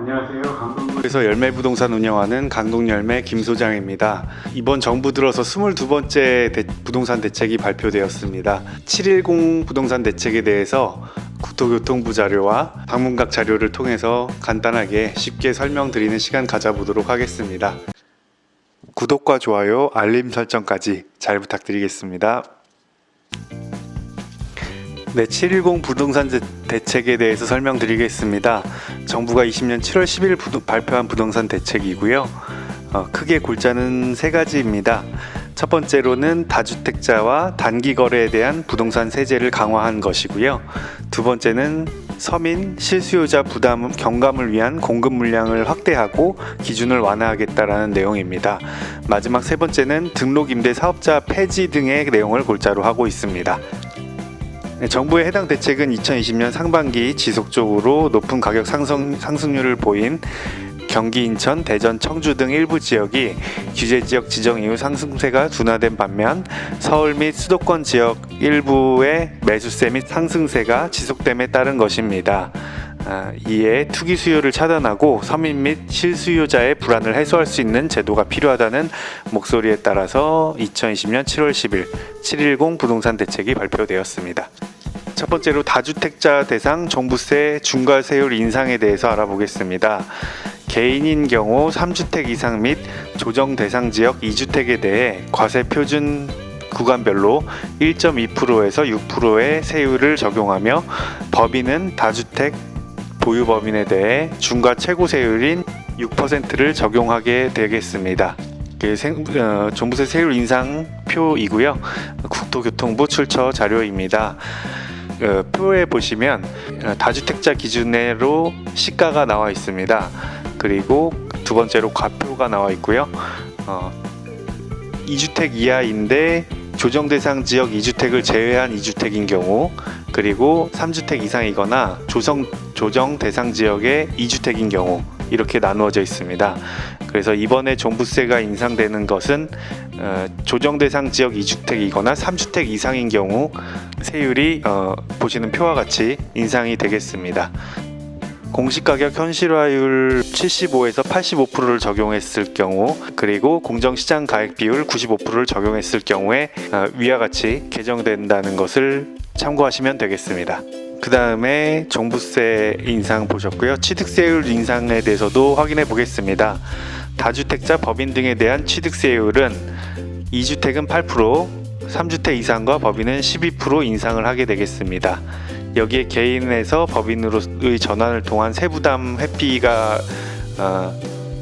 안녕하세요. 강동구에서 열매부동산 운영하는 강동열매 김소장입니다. 이번 정부 들어서 22번째 부동산 대책이 발표되었습니다. 710 부동산 대책에 대해서 국토교통부 자료와 방문각 자료를 통해서 간단하게 쉽게 설명드리는 시간 가져보도록 하겠습니다. 구독과 좋아요, 알림 설정까지 잘 부탁드리겠습니다. 네, 710 부동산 대책에 대해서 설명드리겠습니다. 정부가 20년 7월 10일 발표한 부동산 대책이고요. 크게 골자는 세 가지입니다. 첫 번째로는 다주택자와 단기 거래에 대한 부동산 세제를 강화한 것이고요. 두 번째는 서민, 실수요자 부담 경감을 위한 공급 물량을 확대하고 기준을 완화하겠다라는 내용입니다. 마지막 세 번째는 등록 임대 사업자 폐지 등의 내용을 골자로 하고 있습니다. 정부의 해당 대책은 2020년 상반기 지속적으로 높은 가격 상승률을 보인 경기, 인천, 대전, 청주 등 일부 지역이 규제지역 지정 이후 상승세가 둔화된 반면 서울 및 수도권 지역 일부의 매수세 및 상승세가 지속됨에 따른 것입니다. 이에 투기 수요를 차단하고 서민 및 실수요자의 불안을 해소할 수 있는 제도가 필요하다는 목소리에 따라서 2020년 7월 10일 710 부동산 대책이 발표되었습니다. 첫 번째로 다주택자 대상 종부세 중과세율 인상에 대해서 알아보겠습니다. 개인인 경우 3주택 이상 및 조정 대상 지역 2주택에 대해 과세 표준 구간별로 1.2%에서 6%의 세율을 적용하며 법인은 다주택 보유 법인에 대해 중과 최고 세율인 6%를 적용하게 되겠습니다. 종부세 세율 인상표이고요. 국토교통부 출처 자료입니다. 표에 보시면 다주택자 기준으로 시가가 나와 있습니다. 그리고 두 번째로 과표가 나와 있고요. 2주택 이하인데 조정 대상 지역 2주택을 제외한 2주택인 경우, 그리고 3주택 이상이거나 조정 대상 지역의 2주택인 경우 이렇게 나누어져 있습니다. 그래서 이번에 종부세가 인상되는 것은 조정 대상 지역 2주택이거나 3주택 이상인 경우 세율이 보시는 표와 같이 인상이 되겠습니다. 공시가격 현실화율 75에서 85%를 적용했을 경우, 그리고 공정시장 가액 비율 95%를 적용했을 경우에 위와 같이 개정된다는 것을 참고하시면 되겠습니다. 그 다음에 종부세 인상 보셨고요. 취득세율 인상에 대해서도 확인해 보겠습니다. 다주택자 법인 등에 대한 취득세율은 2주택은 8%, 3주택 이상과 법인은 12% 인상을 하게 되겠습니다. 여기에 개인에서 법인으로의 전환을 통한 세부담 회피가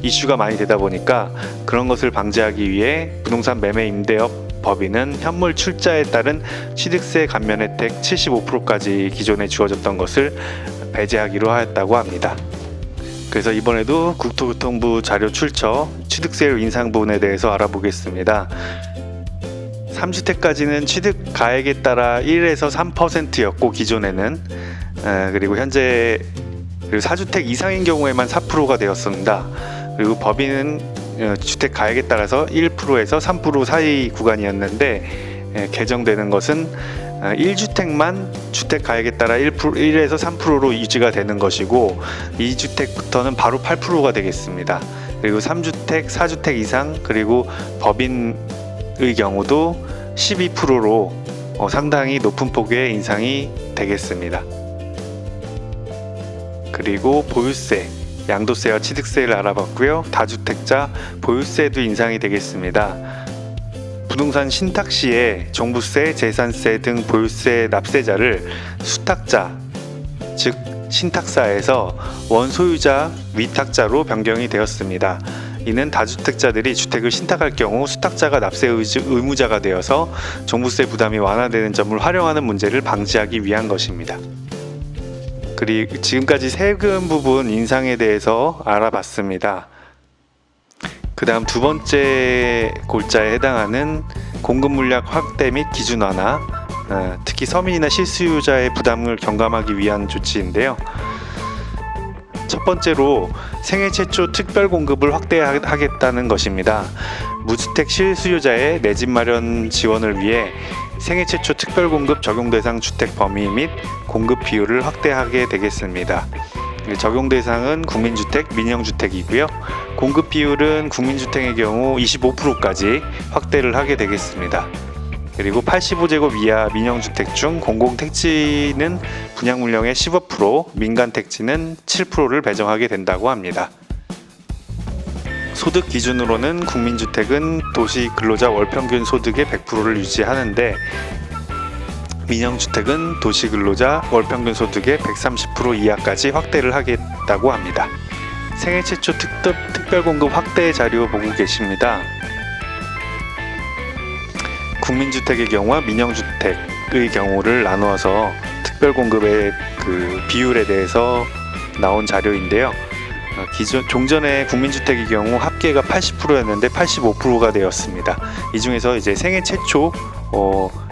이슈가 많이 되다 보니까 그런 것을 방지하기 위해 부동산 매매 임대업 법인은 현물 출자에 따른 취득세 감면 혜택 75%까지 기존에 주어졌던 것을 배제하기로 하였다고 합니다. 그래서 이번에도 국토교통부 자료 출처 취득세율 인상 부분에 대해서 알아보겠습니다. 3주택까지는 취득 가액에 따라 1에서 3%였고 기존에는, 그리고 현재 4주택 이상인 경우에만 4%가 되었습니다. 그리고 법인은 주택 가액에 따라서 1%에서 3% 사이 구간이었는데 개정되는 것은 1주택만 주택 가액에 따라 1에서 3%로 유지가 되는 것이고 2주택부터는 바로 8%가 되겠습니다. 그리고 3주택, 4주택 이상, 그리고 법인의 경우도 12%로 상당히 높은 폭의 인상이 되겠습니다. 그리고 보유세, 양도세와 취득세를 알아봤고요. 다주택자 보유세도 인상이 되겠습니다. 부동산 신탁 시에 종부세, 재산세 등 보유세 납세자를 수탁자, 즉 신탁사에서 원소유자, 위탁자로 변경이 되었습니다. 이는 다주택자들이 주택을 신탁할 경우 수탁자가 납세 의무자가 되어서 종부세 부담이 완화되는 점을 활용하는 문제를 방지하기 위한 것입니다. 그리고 지금까지 세금 부분 인상에 대해서 알아봤습니다. 그 다음 두 번째 골자에 해당하는 공급 물량 확대 및 기준 완화, 특히 서민이나 실수요자의 부담을 경감하기 위한 조치인데요. 첫 번째로 생애 최초 특별 공급을 확대하겠다는 것입니다. 무주택 실수요자의 내 집 마련 지원을 위해 생애 최초 특별 공급 적용 대상 주택 범위 및 공급 비율을 확대하게 되겠습니다. 적용 대상은 국민주택, 민영주택이고요. 공급 비율은 국민주택의 경우 25%까지 확대를 하게 되겠습니다. 그리고 85제곱 이하 민영주택 중 공공택지는 분양물량의 15%, 민간택지는 7%를 배정하게 된다고 합니다. 소득 기준으로는 국민주택은 도시근로자 월평균 소득의 100%를 유지하는데, 민영주택은 도시근로자 월평균 소득의 130% 이하까지 확대를 하겠다고 합니다. 생애 최초 특별공급 확대 자료 보고 계십니다. 국민주택의 경우와 민영주택의 경우를 나누어서 특별공급의 그 비율에 대해서 나온 자료인데요. 종전에 국민주택의 경우 합계가 80%였는데 85%가 되었습니다. 이 중에서 이제 생애 최초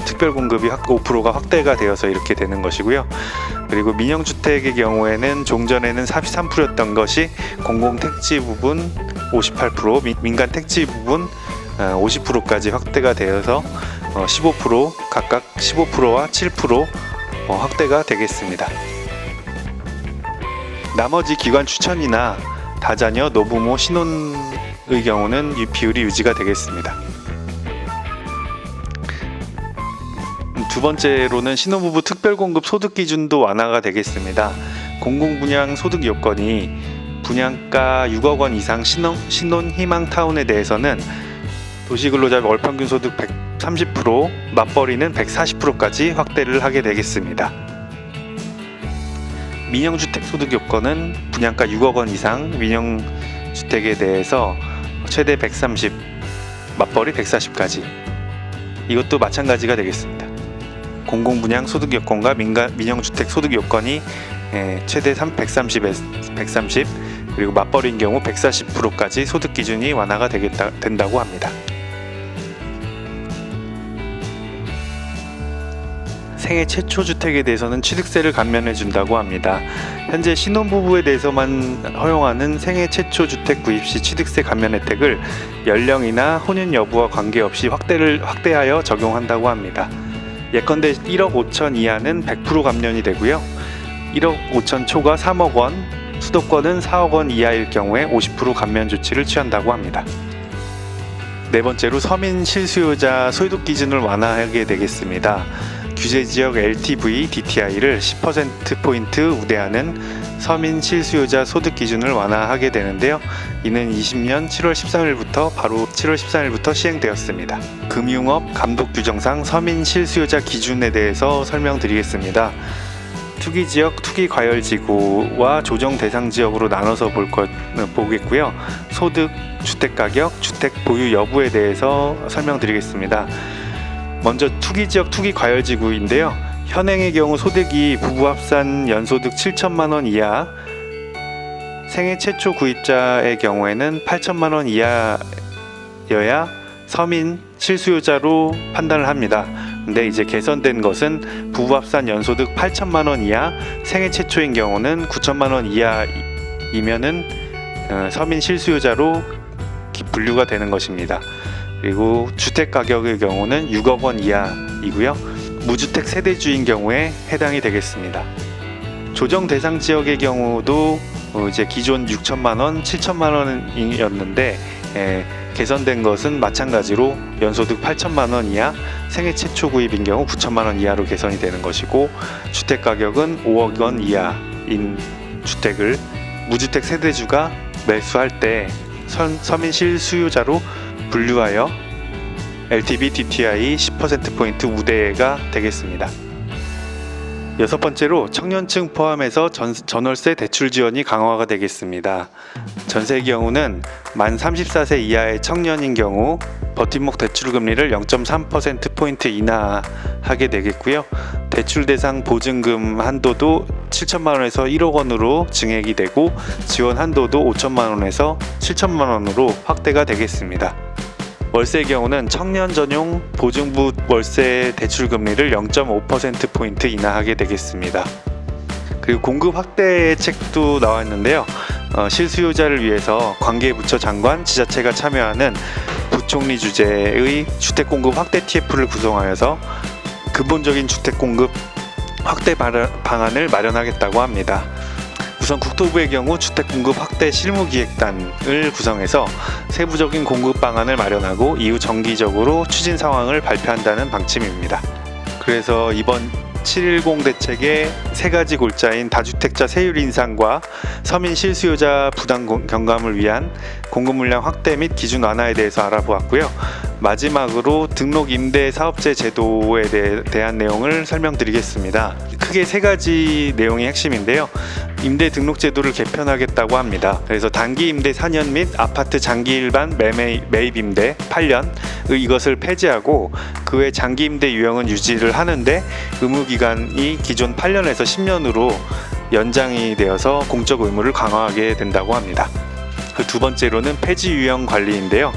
특별공급이 5%가 확대가 되어서 이렇게 되는 것이고요. 그리고 민영주택의 경우에는 종전에는 43%였던 것이 공공택지 부분 58%, 민간택지 부분 50%까지 확대가 되어서 15% 각각 15%와 7% 확대가 되겠습니다. 나머지 기관 추천이나 다자녀, 노부모, 신혼의 경우는 이 비율이 유지가 되겠습니다. 두 번째로는 신혼부부 특별공급 소득 기준도 완화가 되겠습니다. 공공분양 소득 요건이 분양가 6억 원 이상 신혼 희망타운에 대해서는 도시근로자 월평균 소득 130%, 맞벌이는 140%까지 확대를 하게 되겠습니다. 민영주택 소득 요건은 분양가 6억 원 이상 민영주택에 대해서 최대 130, 맞벌이 140까지, 이것도 마찬가지가 되겠습니다. 공공분양 소득 요건과 민영주택 소득 요건이 최대 130에서 130, 그리고 맞벌이인 경우 140%까지 소득 기준이 완화가 된다고 합니다. 생애 최초 주택에 대해서는 취득세를 감면해 준다고 합니다. 현재 신혼부부에 대해서만 허용하는 생애 최초 주택 구입 시 취득세 감면 혜택을 연령이나 혼인 여부와 관계없이 확대하여 적용한다고 합니다. 예컨대 1억 5천 이하는 100% 감면이 되고요. 1억 5천 초과 3억 원, 수도권은 4억 원 이하일 경우에 50% 감면 조치를 취한다고 합니다. 네 번째로 서민 실수요자 소득 기준을 완화하게 되겠습니다. 규제지역 LTV, DTI를 10%포인트 우대하는 서민 실수요자 소득 기준을 완화하게 되는데요. 이는 20년 7월 13일부터 바로 7월 13일부터 시행되었습니다. 금융업 감독 규정상 서민 실수요자 기준에 대해서 설명드리겠습니다. 투기지역, 투기과열지구와 조정 대상 지역으로 나눠서 보겠고요. 소득, 주택가격, 주택 보유 여부에 대해서 설명드리겠습니다. 먼저 투기지역, 투기과열지구인데요. 현행의 경우 소득이 부부 합산 연소득 7천만 원 이하, 생애 최초 구입자의 경우에는 8천만 원 이하여야 서민 실수요자로 판단을 합니다. 근데 이제 개선된 것은 부부 합산 연소득 8천만 원 이하, 생애 최초인 경우는 9천만 원 이하이면은 서민 실수요자로 분류가 되는 것입니다. 그리고 주택 가격의 경우는 6억 원 이하이고요. 무주택 세대주인 경우에 해당이 되겠습니다. 조정 대상 지역의 경우도 이제 기존 6천만 원, 7천만 원이었는데 개선된 것은 마찬가지로 연소득 8천만 원 이하, 생애 최초 구입인 경우 9천만 원 이하로 개선이 되는 것이고, 주택 가격은 5억 원 이하인 주택을 무주택 세대주가 매수할 때 서민 실수요자로 분류하여 LTV, DTI 10%포인트 우대가 되겠습니다. 여섯 번째로 청년층 포함해서 전월세 대출 지원이 강화가 되겠습니다. 전세의 경우는 만 34세 이하의 청년인 경우 버팀목 대출 금리를 0.3%포인트 인하하게 되겠고요. 대출 대상 보증금 한도도 7천만 원에서 1억 원으로 증액이 되고, 지원 한도도 5천만 원에서 7천만 원으로 확대가 되겠습니다. 월세의 경우는 청년 전용 보증부 월세 대출 금리를 0.5%포인트 인하하게 되겠습니다. 그리고 공급 확대 책도 나왔는데요. 실수요자를 위해서 관계부처 장관, 지자체가 참여하는 부총리 주재의 주택공급 확대 TF를 구성하여서 근본적인 주택공급 확대 방안을 마련하겠다고 합니다. 우선 국토부의 경우 주택 공급 확대 실무기획단을 구성해서 세부적인 공급 방안을 마련하고 이후 정기적으로 추진 상황을 발표한다는 방침입니다. 그래서 이번 710 대책의 세 가지 골자인 다주택자 세율 인상과 서민 실수요자 부담 경감을 위한 공급 물량 확대 및 기준 완화에 대해서 알아보았고요. 마지막으로 등록 임대 사업제 제도에 대한 내용을 설명드리겠습니다. 크게 세 가지 내용이 핵심인데요. 임대 등록 제도를 개편하겠다고 합니다. 그래서 단기 임대 4년 및 아파트 장기 일반 매입 임대 8년 이것을 폐지하고 그 외 장기 임대 유형은 유지를 하는데 의무 기간이 기존 8년에서 10년으로 연장이 되어서 공적 의무를 강화하게 된다고 합니다. 그 두 번째로는 폐지 유형 관리인데요.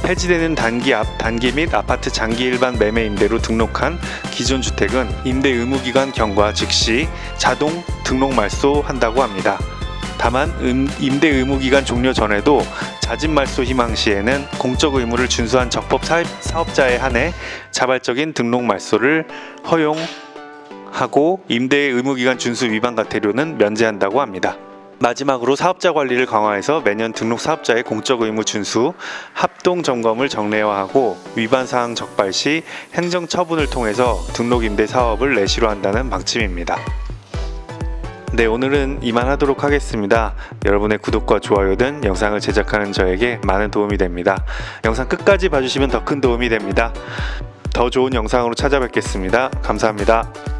폐지되는 단기 및 아파트 장기 일반 매매 임대로 등록한 기존 주택은 임대 의무 기간 경과 즉시 자동 등록 말소한다고 합니다. 다만 임대 의무 기간 종료 전에도 자진 말소 희망 시에는 공적 의무를 준수한 적법 사업자에 한해 자발적인 등록 말소를 허용하고 임대 의무 기간 준수 위반 과태료는 면제한다고 합니다. 마지막으로 사업자 관리를 강화해서 매년 등록 사업자의 공적 의무 준수, 합동 점검을 정례화하고 위반 사항 적발 시 행정 처분을 통해서 등록 임대 사업을 내시로 한다는 방침입니다. 네, 오늘은 이만하도록 하겠습니다. 여러분의 구독과 좋아요 등 영상을 제작하는 저에게 많은 도움이 됩니다. 영상 끝까지 봐주시면 더 큰 도움이 됩니다. 더 좋은 영상으로 찾아뵙겠습니다. 감사합니다.